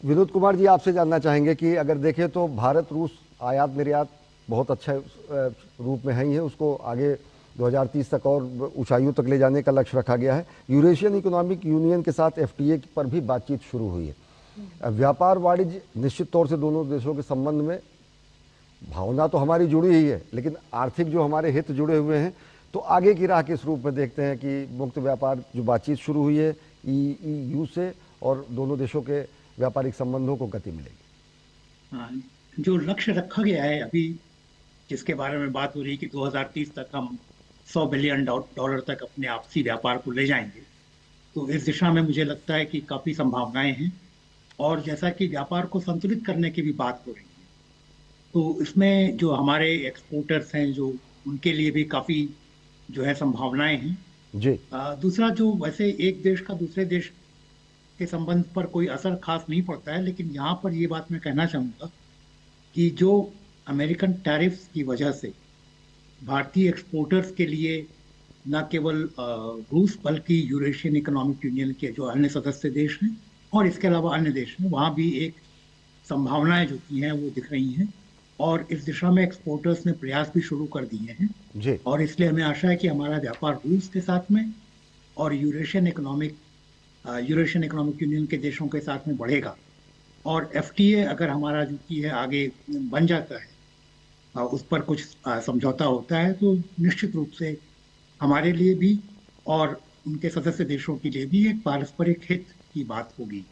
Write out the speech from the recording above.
विनोद कुमार जी, आपसे जानना चाहेंगे कि अगर देखें तो भारत रूस आयात निर्यात बहुत अच्छा रूप में है ही है, उसको आगे 2030 तक और ऊंचाइयों तक ले जाने का लक्ष्य रखा गया है। यूरेशियन इकोनॉमिक यूनियन के साथ एफटीए पर भी बातचीत शुरू हुई है। व्यापार वाणिज्य निश्चित तौर से दोनों देशों के संबंध में भावना तो हमारी जुड़ी ही है, लेकिन आर्थिक जो हमारे हित जुड़े हुए हैं, तो आगे की राह किस रूप में देखते हैं कि मुक्त व्यापार जो बातचीत शुरू हुई है ईयू से, और दोनों देशों के व्यापारिक संबंधों को गति मिलेगी? हाँ, जो लक्ष्य रखा गया है अभी, जिसके बारे में बात हो रही है कि 2030 तक हम 100 बिलियन डॉलर तक अपने आपसी व्यापार को ले जाएंगे, तो इस दिशा में मुझे लगता है कि काफी संभावनाएं हैं। और जैसा कि व्यापार को संतुलित करने की भी बात हो रही है, तो इसमें जो हमारे एक्सपोर्टर्स हैं, जो उनके लिए भी काफी जो है संभावनाएं हैं। जी। दूसरा, जो वैसे एक देश का दूसरे देश के संबंध पर कोई असर खास नहीं पड़ता है, लेकिन यहाँ पर ये बात मैं कहना चाहूंगा कि जो अमेरिकन टैरिफ्स की वजह से भारतीय एक्सपोर्टर्स के लिए न केवल रूस बल्कि यूरेशियन इकोनॉमिक यूनियन के जो अन्य सदस्य देश हैं और इसके अलावा अन्य देश हैं, वहाँ भी एक संभावनाएं जो की हैं वो दिख रही हैं। और इस दिशा में एक्सपोर्टर्स ने प्रयास भी शुरू कर दिए हैं। जी। और इसलिए हमें आशा है कि हमारा व्यापार रूस के साथ में और यूरेशियन इकोनॉमिक यूनियन के देशों के साथ में बढ़ेगा। और एफटीए अगर हमारा जो की है आगे बन जाता है, उस पर कुछ समझौता होता है, तो निश्चित रूप से हमारे लिए भी और उनके सदस्य देशों के लिए भी एक पारस्परिक हित की बात होगी।